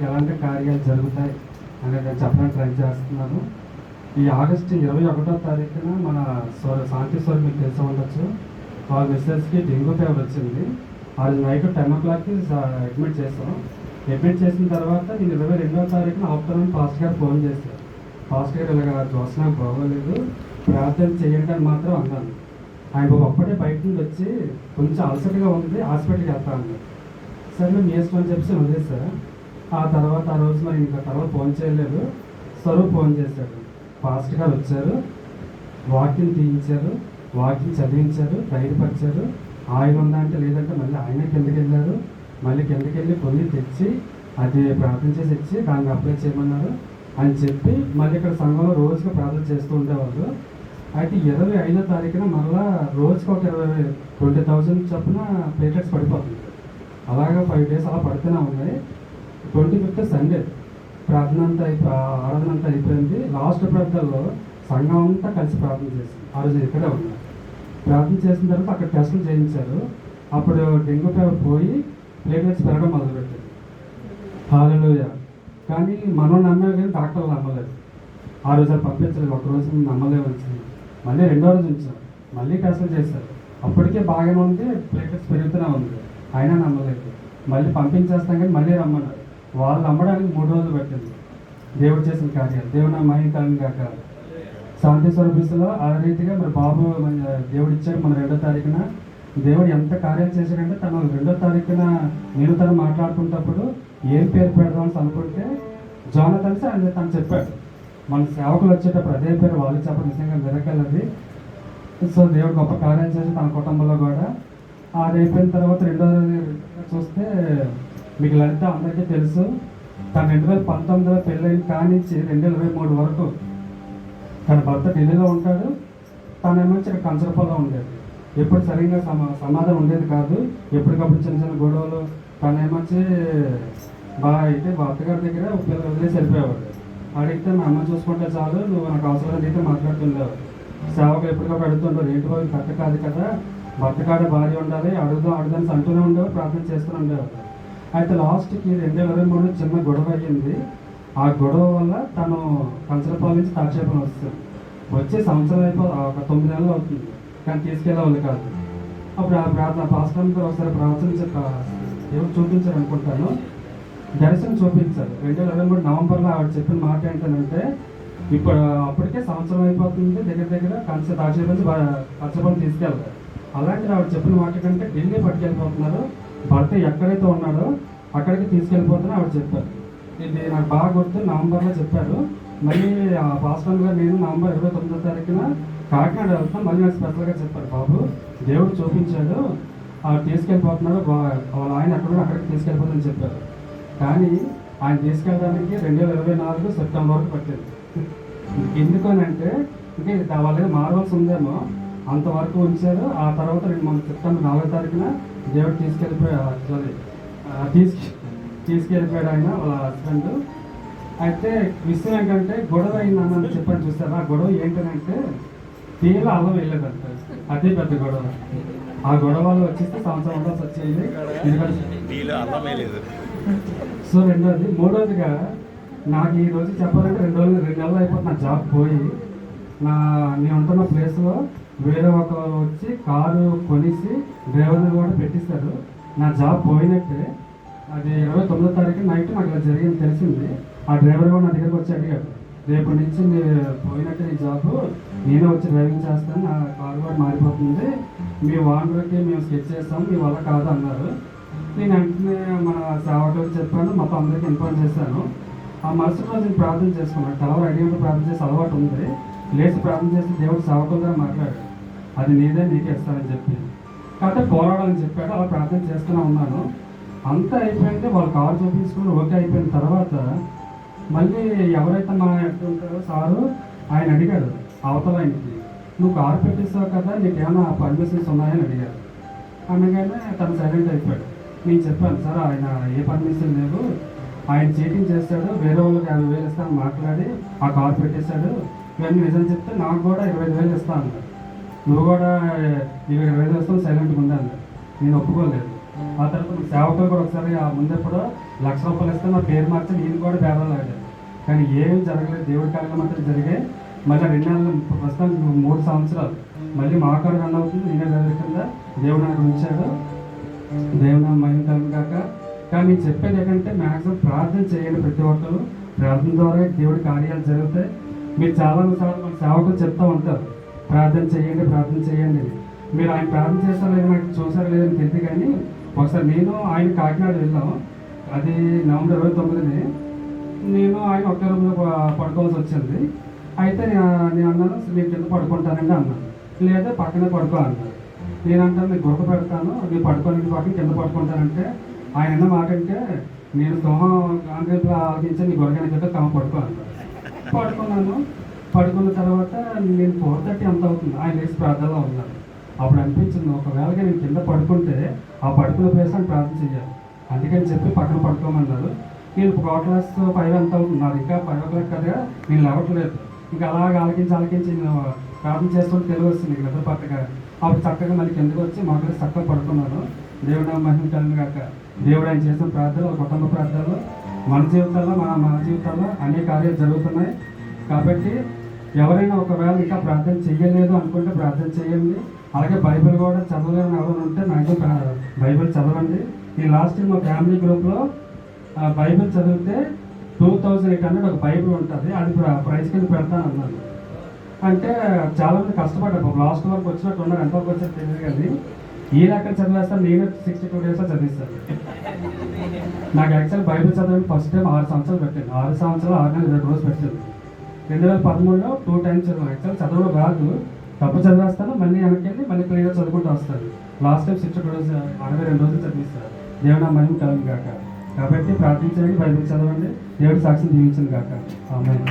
ఎలాంటి కార్యాలు జరుగుతాయి అనేది నేను చెప్పడానికి ట్రై చేస్తున్నాను. ఈ ఆగస్టు 21వ తారీఖున మన శాంతి స్వరం మీకు తెలిసి ఉండొచ్చు, వాళ్ళ మిస్సెస్కి డెంగ్యూ ఫీవర్ వచ్చింది. అది నైట్ 10 o'clockకి అడ్మిట్ చేసాం. అడ్మిట్ చేసిన తర్వాత నేను 22వ తారీఖున ఆఫ్టర్నూన్ పాస్టర్ గారు ఫోన్ చేశారు. పాస్టర్ గారు ఇలాగ జ్యోత్స్న బాగోలేదు, ప్రార్థన చేయండి అని మాత్రం అన్నాను. ఆయన అప్పుడే బయట నుండి వచ్చి కొంచెం అలసటగా ఉంది, హాస్పిటల్కి వెళ్తా అన్నారు. సరే మేము ఇష్టం అని చెప్పి వదిలేసారు. ఆ రోజు మరి ఇంకా తర్వాత ఫోన్ చేయలేదు. స్వరూప్ ఫోన్ చేశాడు. పాస్టర్ గారు వచ్చారు, వాకింగ్ తీయించారు, వాకింగ్ చదివించారు, ధైర్యపరిచారు. ఆయిల్ ఉందా అంటే లేదంటే మళ్ళీ ఆయనే కిందకి వెళ్ళారు. మళ్ళీ కిందకి వెళ్ళి కొన్ని తెచ్చి అది ప్రార్థన చేసి ఇచ్చి దాన్ని అప్లై చేయమన్నారు అని చెప్పి మళ్ళీ ఇక్కడ సంఘంలో రోజుగా ప్రార్థన చేస్తూ ఉండేవాళ్ళు. అయితే 25వ తారీఖున మళ్ళీ రోజుకి ఒక 20,000 చొప్పున ప్లేటెట్స్ పడిపోతుంది. అలాగా 5 days అలా పడుతూనే ఉన్నాయి. 25th సండే ప్రార్థన అంతా ఆరాధన అంతా అయిపోయింది. లాస్ట్ ప్రార్థనలో సంఘం అంతా కలిసి ప్రార్థన చేసింది. ఆ రోజు ఇక్కడే ఉన్నారు. ప్రార్థన చేసిన తర్వాత అక్కడ టెస్టులు చేయించారు. అప్పుడు డెంగ్యూ ఫీవర్ పోయి ప్లేటెట్స్ పెరగడం మొదలుపెట్టింది. హల్లెలూయా. కానీ మనం నమ్మే కానీ డాక్టర్లు నమ్మలేదు. ఆ రోజు అది పంపించలేదు. ఒకరోజు నమ్మలే వచ్చింది. మళ్ళీ 2వ రోజు ఉంచారు. మళ్ళీ టెస్టులు చేశారు. అప్పటికే బాగానే ఉంది, ప్లేటెట్స్ పెరుగుతూనే ఉంది. అయినా నమ్మలేదు. మళ్ళీ పంపించేస్తాం కానీ మళ్ళీ రమ్మన్నారు. వాళ్ళు నమ్మడానికి 3 రోజులు పట్టింది. దేవుడు చేసిన కార్యాలు దేవుడు మహిమకరం కాక శాంతి స్వరూపిస్తులో ఆ రీతిగా మరి బాబు దేవుడు ఇచ్చాడు. మన 2వ తారీఖున దేవుడు ఎంత కార్యాలు చేశాడంటే తను 2వ తారీఖున నేను తను మాట్లాడుకున్నప్పుడు ఏం పేరు పెడదామని అనుకుంటే జోనథన్స్ అని తను చెప్పాడు. మన సేవకులు వచ్చేటప్పుడు అదే పేరు వాళ్ళు చెప్పడం నిజంగా మిరకల్ అది. సో దేవుడు గొప్ప కార్యాలు చేసి తన కుటుంబంలో కూడా. అది అయిపోయిన తర్వాత 2వ రోజు చూస్తే మీకు లలిత అందరికీ తెలుసు. తను 2019లో పెళ్ళైన కానించి 2023 వరకు తన భర్త ఢిల్లీలో ఉంటాడు. తనేమో ఇక్కడ కంచరపల్లిలో ఉండేది. ఎప్పుడు సరిగ్గా సమాధానం ఉండేది కాదు. ఎప్పటికప్పుడు చిన్న చిన్న గొడవలు. తనేమొచ్చి బాగా అయితే అత్తగారి దగ్గర పిల్లలు వదిలేసి వెళ్ళిపోయేవాడు. అడిగితే మా అమ్మ చూసుకుంటే చాలు, నువ్వు నాకు అవసరం అయితే మాట్లాడుతుండేవాడు. సేవకు ఎప్పటికప్పుడు అడుగుతుండేవారు, ఏంటి రోజు కరెక్ట్ కాదు కదా, భర్త కాడ భార్య ఉండాలి, అడుగుదాం అంటూనే ఉండేవారు, ప్రార్థన చేస్తూనే ఉండేవారు. అయితే లాస్ట్కి 2023 చిన్న గొడవ అయ్యింది. ఆ గొడవ వల్ల తను కంచరపాల నుంచి తాక్షేపం వస్తుంది. వచ్చే సంవత్సరం ఒక 9 నెలలు అవుతుంది. కానీ తీసుకెళ్ళేవాళ్ళు కాదు. అప్పుడు ఆ ప్రార్థన పాస్టర్ గారు ఒకసారి ప్రవచన ఎవరు చూపించారు అనుకుంటాను, దర్శనం చూపించారు. 2023 నవంబర్లో ఆవిడ చెప్పిన మాట ఏంటంటే, ఇప్పుడు అప్పటికే సంవత్సరం అయిపోతుంది, దగ్గర తాక్షేపం నుంచి కంచరపాలెం తీసుకెళ్తారు. అలాంటి ఆవిడ చెప్పిన మాట కంటే ఢిల్లీ పట్టుకెళ్ళిపోతున్నారు, భర్త ఎక్కడైతే ఉన్నాడో అక్కడికి తీసుకెళ్ళిపోతున్నా ఆవిడ చెప్పారు. ఇది నాకు బాగా గుర్తు. నవంబర్లో చెప్పారు. మళ్ళీ ఆ పాస్టర్ గారు నేను నవంబర్ 29వ తారీఖున కాకినాడ వెళ్తాం. మళ్ళీ నాకు స్పెషల్గా చెప్పారు, బాబు దేవుడు చూపించాడు, తీసుకెళ్ళిపోతున్నాడు, వాళ్ళ ఆయన అక్కడికి తీసుకెళ్ళిపోతుందని చెప్పారు. కానీ ఆయన తీసుకెళ్ళడానికి 2024 సెప్టెంబర్ వరకు పట్టింది. ఎందుకనంటే ఇంకా వాళ్ళకి మారవలసి ఉందేమో అంతవరకు ఉంచారు. ఆ తర్వాత మన సెప్టెంబర్ 4వ తారీఖున దేవుడు తీసుకెళ్ళిపోయాడు ఆయన వాళ్ళ హస్బెండ్. అయితే విషయం ఏంటంటే గొడవ అయిందని చెప్పని చూస్తారు. ఆ గొడవ ఏంటంటే తీలో అల్లం వెళ్ళేదంట. అదే పెద్ద గొడవ. ఆ గొడవలు వచ్చేస్తే సంవత్సరం ఉండాల్సి వచ్చేది. సో 2వది. 3వదిగా నాకు ఈ రోజు చెప్పాలంటే 2 నెలలు అయిపోతుంది నా జాబ్ పోయి. నేను ఉంటున్న ప్లేస్లో వేరే ఒకరు వచ్చి కారు కొనేసి డ్రైవర్ని కూడా పెట్టిస్తారు. నా జాబ్ పోయినట్టే. అది 29వ తారీఖు నైట్ నాకు ఇలా జరిగింది తెలిసింది. ఆ డ్రైవర్ కూడా నా దగ్గరకు వచ్చి అడిగాడు, రేపు నుంచి పోయినట్టే నీ జాబ్, నేనే వచ్చి డ్రైవింగ్ చేస్తాను, నా కారు కూడా మారిపోతుంది, మీ ఓనర్కి మేము స్కెచ్ చేస్తాము, మీ వల్ల కాదు అన్నారు. నేను వెంటనే మన సేవకులకు చెప్పాను, మొత్తం అందరికీ ఇన్ఫార్మ్ చేశాను. ఆ మరుసటి రోజు నేను ప్రార్థన చేసుకున్నాను. తల రెడీగా ప్రార్థన చేసే అలవాటు ఉంది. లేచి ప్రార్థన చేసి దేవుడు సేవకుల ద్వారా మాట్లాడాడు, అది నీకే ఇస్తానని చెప్పి. కాకపోతే పోరాడాలని చెప్పాడు. అలా ప్రార్థన చేస్తూనే ఉన్నాను. అంతా అయిపోయింది. వాళ్ళు కారు చూపించుకుని ఓకే అయిపోయిన తర్వాత మళ్ళీ ఎవరైతే మా ఉంటారో సారు ఆయన అడిగాడు అవతల ఆయనకి, నువ్వు కారు పెట్టిస్తావు కదా, నీకు ఏమైనా పర్మిషన్స్ ఉన్నాయని అడిగారు. అనగానే తను సైలెంట్ అయిపోయాడు. నేను చెప్పాను, సార్ ఆయన ఏ పర్మిషన్ లేవు, ఆయన చీటింగ్ చేస్తాడు, వేరే వాళ్ళకి 50,000 ఇస్తాను మాట్లాడి ఆ కారు పెట్టేశాడు, ఇవన్నీ నిజం చెప్తే నాకు కూడా 25,000 ఇస్తాను అన్నాడు. నువ్వు కూడా 25,000 ఇస్తాను సైలెంట్గా ఉండాలి. నేను ఒప్పుకోలేదు. ఆ తర్వాత మా సేవకులు కూడా ఒకసారి ఆ ముందెప్పుడు ₹1,00,000 ఇస్తే మా పేరు మార్చి నేను కూడా బేరాలు ఆడాను. కానీ ఏం జరగలేదు. దేవుడి కార్యాలు మాత్రం జరిగాయి. మళ్ళీ 2 నెలలు ప్రస్తుతానికి 3 సంవత్సరాలు మళ్ళీ మా కారు రన్ అవుతుంది. నేనే డ్రైవర్ కింద దేవుడు నాకు ఉంచాడు. దేవుడు నా మహిమ కలుగును గాక. కానీ నేను చెప్పేది ఏంటంటే మ్యాక్సిమం ప్రార్థన చేయండి. ప్రతి ఒక్కరు ప్రార్థన ద్వారా దేవుడి కార్యాలు జరుగుతాయి. మీరు చాలా సార్లు మన సేవకులు చెప్తూ ఉంటారు, ప్రార్థన చేయండి ప్రార్థన చేయండి. మీరు ఆయన ప్రార్థన చేస్తారో లేదో నాకు చూసారో లేదని తెలియదు. కానీ ఒకసారి నేను ఆయన కాకినాడ వెళ్ళాము. అది నవంబర్ 29ని. నేను ఆయన ఒకే రూమ్లో పడుకోవాల్సి వచ్చింది. అయితే నేను అన్నాను, నేను కింద పడుకుంటానండి అన్నాను. లేదా పక్కనే పడుకో అన్నాను. నేను అంటాను, నేను గురక పెడతాను, నేను పడుకోని పక్కన కింద పడుకుంటానంటే ఆయన అన్న మాట అంటే, నేను సింహం కాంగ్రెస్లో ఆలోచించి నీ గురకని కింద తమ పడుకో అన్నాను. పడుకున్నాను. పడుకున్న తర్వాత నేను 4:30 అంత అవుతుంది. ఆయన లేచి ప్రార్థనలో ఉన్నాను. అప్పుడు అనిపించింది, ఒకవేళ నేను కింద పడుకుంటే ఆ పడుకున్న ప్లేస్ అని ప్రార్థన చేయాలి. అందుకని చెప్పి పక్కన పడుకోమన్నారు. నేను 5 ఎంత అవుతున్నారు, ఇంకా 5 o'clock కదా, నేను లేవట్లేదు. ఇంకా అలాగ ఆలకించి నేను ప్రార్థన చేస్తుంటే తెలివి వస్తుంది నిద్ర పట్టగా. అప్పుడు చక్కగా మళ్ళీ కిందకు వచ్చి మాకు చక్కగా పడుకున్నాను. దేవుడు నా మహిమ కలుగును గాక. దేవుడు ఆయన చేసిన ప్రార్థనలు, కుటుంబ ప్రార్థనలు మన జీవితాల్లో మన జీవితాల్లో అనేక కార్యాలు జరుగుతున్నాయి. కాబట్టి ఎవరైనా ఒకవేళ ఇంకా ప్రార్థన చెయ్యలేదు అనుకుంటే ప్రార్థన చేయండి. అలాగే బైబిల్ కూడా చదవలేని ఎవరైనా ఉంటే మ్యాక్సిమం బైబిల్ చదవండి. ఈ లాస్ట్ మా ఫ్యామిలీ గ్రూప్లో బైబిల్ చదివితే 2800 ఒక బైబిల్ ఉంటుంది. అది ప్రైజ్ కింద పెడతాను అన్నాను. అంటే చాలామంది కష్టపడ్డారు. లాస్ట్ వరకు వచ్చినట్టు ఉన్నారు. ఎంతవరకు వచ్చారు తెలియదు. కానీ ఈ లెక్క చదివేస్తాను. నేను 62 డేస్లో చదివిస్తాను. నాకు యాక్చువల్ బైబిల్ చదవడానికి ఫస్ట్ టైం 6 సంవత్సరాలు పెట్టాను. 6 సంవత్సరాలు 6 నెలలు 2 రోజులు పెట్టాను. 2013లో 2 times చదివాను. యాక్చువల్ చదవడం రాదు, తప్పు చదివేస్తాను, మళ్ళీ వెనక్కి వెళ్ళి మళ్ళీ క్లియర్గా చదువుకుంటూ వస్తాను. లాస్ట్ టైం 62 రోజు 62 రోజులు చదివిస్తాను. దేవుడు నా మహిమ కలుగును గాక. కాబట్టి ప్రార్థించండి, బైబిల్ చదవండి, దేవుడి సాక్షిని దీవించను గాక. ఆమేన్.